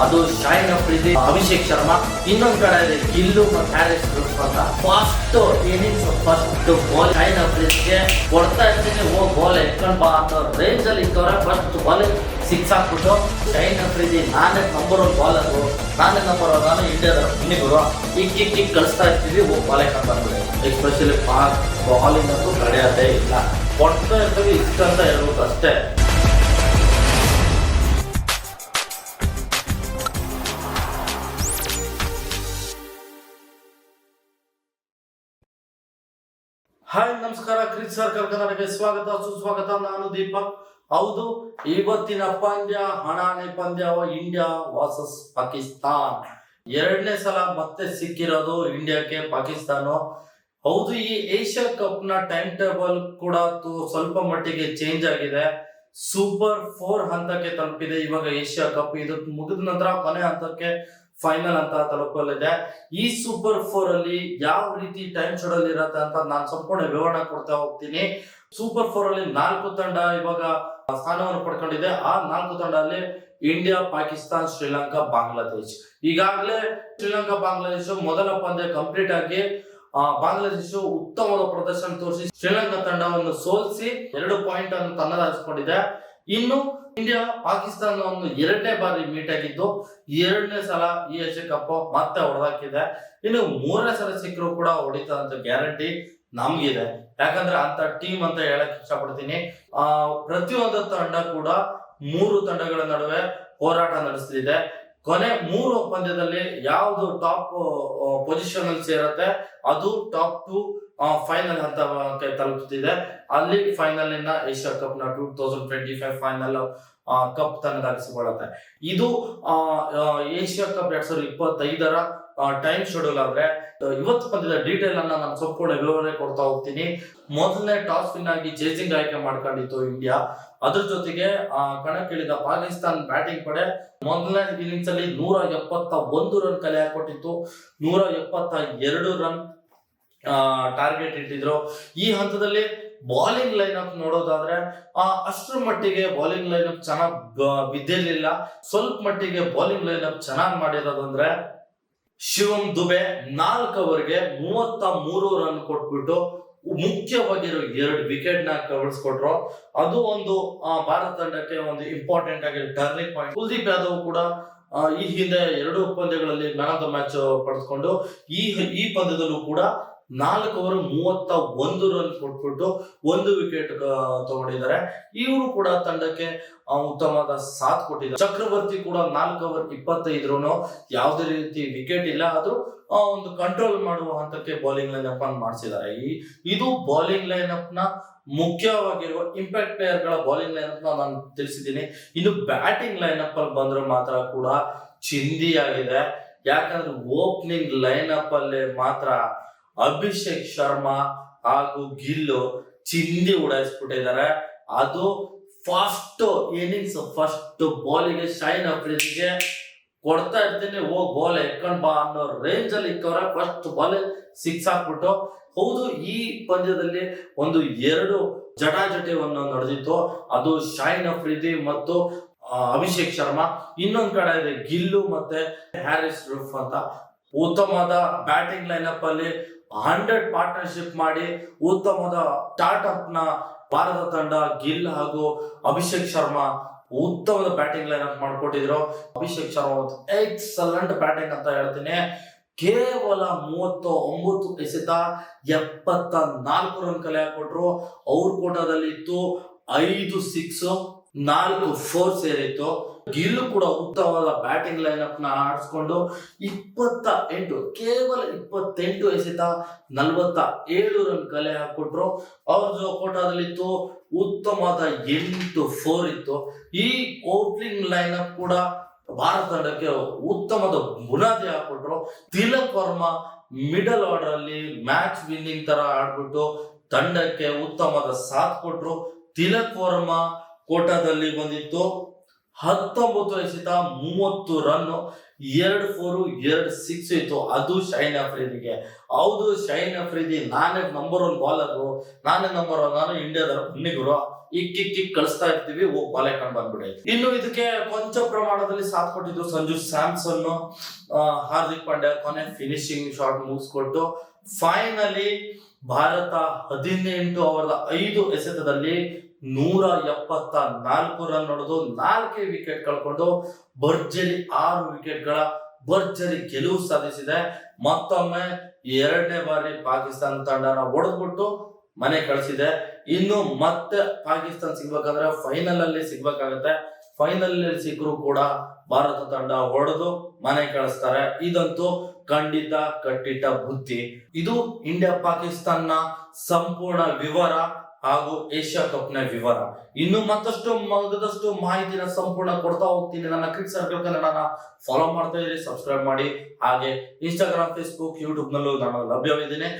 ಅದು ಶಾಹಿನ್ ಅಫ್ರಿದಿ, ಅಭಿಷೇಕ್ ಶರ್ಮಾ. ಇನ್ನೊಂದ್ ಕಡೆ ಇದೆ ಗಿಲ್ಲು ಮತ್ತು ಹ್ಯಾರಿಸ್ ರೂಫ್ ಅಂತ. First innings first ball Shaheen ಅಫ್ರಿದಿಗೆ ಕೊಡ್ತಾ ಇರ್ತೀನಿ, ಹೋಗಿ ಬಾಲ್ ಎತ್ಕೊಂಡ್ ಬಾ ಅಂತ ರೇಂಜ್ ಅಲ್ಲಿ ಇತ್ತವ್ರೆ. ಫಸ್ಟ್ ಬಾಲ್ ಸಿಕ್ಸ್ ಹಾಕ್ಬಿಟ್ಟು ಶಾಹಿನ್ ಅಫ್ರಿದಿ ನಾನೇ ನಂಬರ್ 1 ಬಾಲರು, ನಾನೇ ನಂಬರ್ 1, ನಾನು ಇಂಡಿಯಾದ ಇನ್ನಿಗುರು ಈ ಕಿಕ್ ಕಳಿಸ್ತಾ ಇರ್ತೀವಿ, ಹೋಗಿ ಬಾಲ್ ಹಾಕೊಂಡು ಬಂದ್ಬಿಡಿ. ಎಸ್ಪೆಷಲಿ ಬಾಲಿಂಗ್ ಅಂತೂ ಕಡಿಯೋದೇ ಇಲ್ಲ, ಕೊಡ್ತಾ ಇರ್ತೀವಿ ಇಷ್ಟ ಅಂತ ಹೇಳ್ಬೇಕು ಅಷ್ಟೇ. ಹಾಯ್ ನಮಸ್ಕಾರ, ಕ್ರಿಕೆಟ್ ಸರ್ಕಲ್ ಕನ್ನಡಕ್ಕೆ ಸ್ವಾಗತ ಸುಸ್ವಾಗತ. ನಾನು ದೀಪಕ್. ಹೌದು, ಇವತ್ತಿನ ಪಂದ್ಯ ಹಣಾನೆ ಪಂದ್ಯ, ಇಂಡಿಯಾ ವರ್ಸಸ್ ಪಾಕಿಸ್ತಾನ್. 2ನೇ ಸಲ ಮತ್ತೆ ಸಿಕ್ಕಿರೋದು ಇಂಡಿಯಾಕ್ಕೆ ಪಾಕಿಸ್ತಾನ. ಹೌದು, ಈ ಏಷ್ಯಾ ಕಪ್ ನ ಟೈಮ್ ಟೇಬಲ್ ಕೂಡ ಸ್ವಲ್ಪ ಮಟ್ಟಿಗೆ ಚೇಂಜ್ ಆಗಿದೆ. ಸೂಪರ್ 4 ಹಂತಕ್ಕೆ ತಲುಪಿದೆ ಇವಾಗ ಏಷ್ಯಾ ಕಪ್. ಇದು ಮುಗಿದ ನಂತರ ಕೊನೆ ಹಂತಕ್ಕೆ ಫೈನಲ್ ಅಂತ ತಲುಪಲಿದೆ. ಈ ಸೂಪರ್ 4 ಅಲ್ಲಿ ಯಾವ ರೀತಿ ಟೈಮ್ ಶೆಡ್ಯೂಲ್ ಇರತ್ತೆ ಅಂತ ನಾನು ಸಂಪೂರ್ಣ ವಿವರಣೆ ಕೊಡ್ತಾ ಹೋಗ್ತೀನಿ. ಸೂಪರ್ 4 ಅಲ್ಲಿ 4 ತಂಡ ಇವಾಗ ಸ್ಥಾನವನ್ನು ಪಡ್ಕೊಂಡಿದೆ. ಆ 4 ತಂಡ ಅಲ್ಲಿ ಇಂಡಿಯಾ, ಪಾಕಿಸ್ತಾನ್, ಶ್ರೀಲಂಕಾ, ಬಾಂಗ್ಲಾದೇಶ್. ಈಗಾಗಲೇ ಶ್ರೀಲಂಕಾ, ಬಾಂಗ್ಲಾದೇಶ್ ಮೊದಲ ಪಂದ್ಯ ಕಂಪ್ಲೀಟ್ ಆಗಿ ಬಾಂಗ್ಲಾದೇಶ ಉತ್ತಮವಾದ ಪ್ರದರ್ಶನ ತೋರಿಸಿ ಶ್ರೀಲಂಕಾ ತಂಡವನ್ನು ಸೋಲಿಸಿ 2 ಪಾಯಿಂಟ್ ಅನ್ನು ತನ್ನದಾಗಿಸಿಕೊಂಡಿದೆ. ಇನ್ನು ಇಂಡಿಯಾ ಪಾಕಿಸ್ತಾನವನ್ನು 2ನೇ ಬಾರಿ ಮೀಟ್ ಆಗಿದ್ದು 2ನೇ ಸಲ ಈ ಏಷ್ಯಾ ಕಪ್ ಮತ್ತೆ ಹೊಡೆದಾಕಿದೆ. ಇನ್ನು 3ನೇ ಸಲ ಸಿಕ್ಕರೂ ಕೂಡ ಹೊಡಿತಂತ ಗ್ಯಾರಂಟಿ ನಮ್ಗಿದೆ, ಯಾಕಂದ್ರೆ ಅಂತ ಟೀಮ್ ಅಂತ ಹೇಳಕ್ ಇಷ್ಟಪಡ್ತೀನಿ. ಪ್ರತಿಯೊಂದು ತಂಡ ಕೂಡ 3 ತಂಡಗಳ ನಡುವೆ ಹೋರಾಟ ನಡೆಸ್ತಿದೆ. ಕೊನೆ 3 ಪಂದ್ಯದಲ್ಲಿ ಯಾವುದು ಟಾಪ್ ಪೊಸಿಷನ್ ಅಲ್ಲಿ ಸೇರುತ್ತೆ ಅದು ಟಾಪ್ 2 ಫೈನಲ್ ಹಂತಕ್ಕೆ ತಲುಪುತ್ತಿದೆ. ಅಲ್ಲಿ ಫೈನಲ್ ನಿಂದ ಏಷ್ಯಾ ಕಪ್ ನ 2025 ಫೈನಲ್ ಕಪ್ ತನ್ನದಾಗಿಸಿಕೊಳ್ಳುತ್ತೆ. ಇದು ಏಷ್ಯಾ ಕಪ್ 2025ರ ಟೈಮ್ ಶೆಡ್ಯೂಲ್. ಆದ್ರೆ ಇವತ್ತು ಪಂದ್ಯದ ಡೀಟೇಲ್ ಅನ್ನ ನಾನು ಸಂಪೂರ್ಣ ವಿವರಣೆ ಕೊಡ್ತಾ ಹೋಗ್ತೀನಿ. ಮೊದಲನೇ ಟಾಸ್ ವಿನ್ ಆಗಿ ಚೇಸಿಂಗ್ ಆಯ್ಕೆ ಮಾಡ್ಕೊಂಡಿತ್ತು ಇಂಡಿಯಾ. ಅದ್ರ ಜೊತೆಗೆ ಕಣಕ್ಕಿಳಿದ ಪಾಕಿಸ್ತಾನ್ ಬ್ಯಾಟಿಂಗ್ ಪಡೆ ಮೊದಲನೇ ಇನ್ನಿಂಗ್ಸ್ ಅಲ್ಲಿ 171 ರನ್ ಕಲೆ ಹಾಕೊಟ್ಟಿತ್ತು. 172 ರನ್ ಟಾರ್ಗೆಟ್ ಇಟ್ಟಿದ್ರು. ಈ ಹಂತದಲ್ಲಿ ಬಾಲಿಂಗ್ ಲೈನ್ ಅಪ್ ನೋಡೋದಾದ್ರೆ ಅಷ್ಟರ ಮಟ್ಟಿಗೆ ಬಾಲಿಂಗ್ ಲೈನ್ ಅಪ್ ಚೆನ್ನಾಗಿ ಬಿದ್ದಿರ್ಲಿಲ್ಲ. ಸ್ವಲ್ಪ ಮಟ್ಟಿಗೆ ಬಾಲಿಂಗ್ ಲೈನ್ ಅಪ್ ಚೆನ್ನಾಗಿ ಮಾಡಿರೋದಂದ್ರೆ ಶಿವಮ್ ದುಬೆ 4 ಓವರ್ಗೆ 33 ರನ್ ಕೊಟ್ಬಿಟ್ಟು ಮುಖ್ಯವಾಗಿರೋ 2 ವಿಕೆಟ್ ನ ಕಳಿಸ್ಕೊಟ್ರು. ಅದು ಒಂದು ಭಾರತ ತಂಡಕ್ಕೆ ಒಂದು ಇಂಪಾರ್ಟೆಂಟ್ ಆಗಿ ಟರ್ನಿಂಗ್ ಪಾಯಿಂಟ್. ಕುಲ್ದೀಪ್ ಯಾದವ್ ಕೂಡ ಈ ಹಿಂದೆ 2 ಪಂದ್ಯಗಳಲ್ಲಿ ಮ್ಯಾನ್ ಆಫ್ ದ ಮ್ಯಾಚ್ ಪಡೆದುಕೊಂಡು ಈ ಪಂದ್ಯದಲ್ಲೂ ಕೂಡ 4 ಓವರ್ 31 ರನ್ ಕೊಟ್ಬಿಟ್ಟು 1 ವಿಕೆಟ್ ತಗೊಂಡಿದ್ದಾರೆ. ಇವರು ಕೂಡ ತಂಡಕ್ಕೆ ಉತ್ತಮವಾದ ಸಾಥ್ ಕೊಟ್ಟಿದ್ದಾರೆ. ಚಕ್ರವರ್ತಿ ಕೂಡ 4 ಓವರ್ 25 ಯಾವುದೇ ರೀತಿ ವಿಕೆಟ್ ಇಲ್ಲ, ಆದ್ರೂ ಒಂದು ಕಂಟ್ರೋಲ್ ಮಾಡುವ ಹಂತಕ್ಕೆ ಬೌಲಿಂಗ್ ಲೈನ್ ಅಪ್ ಅನ್ನು ಮಾಡಿಸಿದ್ದಾರೆ. ಇದು ಬೌಲಿಂಗ್ ಲೈನ್ ಅಪ್ ನ ಮುಖ್ಯವಾಗಿರುವ ಇಂಪ್ಯಾಕ್ಟ್ ಪ್ಲೇಯರ್ ಗಳ ಬೌಲಿಂಗ್ ಲೈನ್ ಅಪ್ ನಾನು ತಿಳಿಸಿದ್ದೀನಿ. ಇನ್ನು ಬ್ಯಾಟಿಂಗ್ ಲೈನ್ ಅಪ್ ಅಲ್ಲಿ ಬಂದ್ರೆ ಮಾತ್ರ ಕೂಡ ಚಿಂದಿಯಾಗಿದೆ. ಯಾಕಂದ್ರೆ ಓಪನಿಂಗ್ ಲೈನ್ ಅಪ್ ಅಲ್ಲಿ ಮಾತ್ರ ಅಭಿಷೇಕ್ ಶರ್ಮಾ ಹಾಗೂ ಗಿಲ್ಲು ಚಿಂದಿ ಉಡಾಯಿಸ್ಬಿಟ್ಟಿದ್ದಾರೆ. ಅದು ಫಸ್ಟ್ ಇನ್ನಿಂಗ್ಸ್ ಫಸ್ಟ್ ಬಾಲಿಗೆ ಶಾಹಿನ್ ಅಫ್ರಿದಿಗೆ ಕೊಡ್ತಾ ಇರ್ತೀನಿ, ಹೋಗಿ ಬಾಲ್ ಎತ್ಕೊಂಡ್ ಬಾ ಅನ್ನೋ ರೇಂಜ್ ಅಲ್ಲಿ ಇಕ್ಕವ್ರೆ. ಫಸ್ಟ್ ಬಾಲ್ ಸಿಕ್ಸ್ ಹಾಕ್ಬಿಟ್ಟು. ಹೌದು, ಈ ಪಂದ್ಯದಲ್ಲಿ ಒಂದು 2 ಜಟಾಜಟಿಯನ್ನು ನಡೆದಿತ್ತು. ಅದು ಶಾಹಿನ್ ಅಫ್ರಿದಿ ಮತ್ತು ಅಭಿಷೇಕ್ ಶರ್ಮಾ. ಇನ್ನೊಂದ್ ಕಡೆ ಇದೆ ಗಿಲ್ಲು ಮತ್ತೆ ಹ್ಯಾರಿಸ್ ರೂಫ್ ಅಂತ. ಉತ್ತಮವಾದ ಬ್ಯಾಟಿಂಗ್ ಲೈನ್ ಅಪ್ ಅಲ್ಲಿ 100 ಪಾರ್ಟ್ನರ್ಶಿಪ್ ಮಾಡಿ ಉತ್ತಮವಾದ ಸ್ಟಾರ್ಟ್ ಅಪ್ ನ ಭಾರತ ತಂಡ ಗಿಲ್ ಹಾಗೂ ಅಭಿಷೇಕ್ ಶರ್ಮಾ ಉತ್ತಮದ ಬ್ಯಾಟಿಂಗ್ ಲೈನ್ ಅಪ್ ಮಾಡ್ಕೊಟ್ಟಿದ್ರು. ಅಭಿಷೇಕ್ ಶರ್ಮಾ ಎಕ್ಸಲೆಂಟ್ ಬ್ಯಾಟಿಂಗ್ ಅಂತ ಹೇಳ್ತೀನಿ. ಕೇವಲ 39 ಎಸೆತ 74 ರನ್ ಕಲೆ ಹಾಕೊಟ್ರು. ಅವ್ರ ಕೋಟಾದಲ್ಲಿ ಇತ್ತು 5 6 4 4 ಸೇರಿತ್ತು. ಗಿಲ್ ಕೂಡ ಉತ್ತಮವಾದ ಬ್ಯಾಟಿಂಗ್ ಲೈನ್ ಅಪ್ ನ ಆಡಿಸ್ಕೊಂಡು 28 ಕೇವಲ 28 ಎಸೆತ 47 ರನ್ ಕಲೆ ಹಾಕೊಟ್ರು. ಅವ್ರ ಕೋಟಾದಲ್ಲಿತ್ತು ಉತ್ತಮವಾದ 8 4 ಇತ್ತು. ಈ ಓಪನಿಂಗ್ ಲೈನ್ ಅಪ್ ಕೂಡ ಭಾರತ ತಂಡಕ್ಕೆ ಉತ್ತಮದ ಬುನಾದಿ ಹಾಕೊಟ್ರು. ತಿಲಕ್ ವರ್ಮಾ ಮಿಡಲ್ ಆರ್ಡರ್ ಅಲ್ಲಿ ಮ್ಯಾಚ್ ವಿನ್ನಿಂಗ್ ತರ ಆಡ್ಬಿಟ್ಟು ತಂಡಕ್ಕೆ ಉತ್ತಮದ ಸಾಥ್ ಕೊಟ್ರು. ತಿಲಕ್ ವರ್ಮಾ ಕೋಟಾದಲ್ಲಿ ಬಂದಿತ್ತು 19 ಎಸೆತ 30 ರನ್, 2 4 2 6 ಇತ್ತು. ಅದು ಶಾಹಿನ್ ಅಫ್ರಿದಿಗೆ. ಹೌದು, ಶಾಹಿನ್ ಅಫ್ರಿದಿ ನಾನೇ ನಂಬರ್ 1 ಬಾಲರು, ನಾನೇ ನಂಬರ್ 1, ನಾನು ಇಂಡಿಯಾದ ಹುನ್ನಿಗುರು. ಇಕ್ಕಿಕ್ ಕಳಿಸ್ತಾ ಇರ್ತೀವಿ, ಬಾಲ್ ಹಾಕೊಂಡು ಬಂದ್ಬಿಡಿ. ಇನ್ನು ಇದಕ್ಕೆ ಕೊಂಚ ಪ್ರಮಾಣದಲ್ಲಿ ಸಾಥ್ ಕೊಟ್ಟಿದ್ದು ಸಂಜು ಸ್ಯಾಮ್ಸನ್, ಹಾರ್ದಿಕ್ ಪಾಂಡ್ಯ ಕೊನೆ ಫಿನಿಶಿಂಗ್ ಶಾಟ್ ಮುಗಿಸ್ಕೊಟ್ಟು ಫೈನಲಿ ಭಾರತ 18 ಎಸೆತದಲ್ಲಿ 174 ರನ್ ಹೊಡೆದು 4 ವಿಕೆಟ್ ಕಳ್ಕೊಂಡು ಭರ್ಜರಿ 6 ವಿಕೆಟ್ಗಳ ಭರ್ಜರಿ ಗೆಲುವು ಸಾಧಿಸಿದೆ. ಮತ್ತೊಮ್ಮೆ 2ನೇ ಬಾರಿ ಪಾಕಿಸ್ತಾನ ತಂಡನ ಹೊಡೆದ್ಬಿಟ್ಟು ಮನೆ ಕಳಿಸಿದೆ. ಇನ್ನು ಮತ್ತೆ ಪಾಕಿಸ್ತಾನ ಸಿಗ್ಬೇಕಂದ್ರೆ ಫೈನಲ್ ಅಲ್ಲಿ ಸಿಗ್ಬೇಕಾಗತ್ತೆ. ಫೈನಲ್ ಅಲ್ಲಿ ಸಿಕ್ಕರು ಕೂಡ ಭಾರತ ತಂಡ ಹೊಡೆದು ಮನೆ ಕಳಿಸ್ತಾರೆ. ಇದಂತೂ ಖಂಡಿತ ಕಟ್ಟಿಟ್ಟ ಬುದ್ಧಿ. ಇದು ಇಂಡಿಯಾ ಪಾಕಿಸ್ತಾನ ಸಂಪೂರ್ಣ ವಿವರ ಹಾಗೂ ಏಷ್ಯಾ ಕಪ್ ನ ವಿವರ. ಇನ್ನು ಮಗದಷ್ಟು ಮಾಹಿತಿನ ಸಂಪೂರ್ಣ ಕೊಡ್ತಾ ಹೋಗ್ತೀನಿ. ನನ್ನ ಕ್ರಿಕೆಟ್ ಸರ್ಕಲ್ ಕನ್ನಡನ ಫಾಲೋ ಮಾಡ್ತಾ ಇರಿ, ಸಬ್ಸ್ಕ್ರೈಬ್ ಮಾಡಿ. ಹಾಗೆ ಇನ್ಸ್ಟಾಗ್ರಾಮ್, ಫೇಸ್ಬುಕ್, ಯೂಟ್ಯೂಬ್ ನಲ್ಲೂ ನಾನು ಲಭ್ಯವಿದ್ದೀನಿ.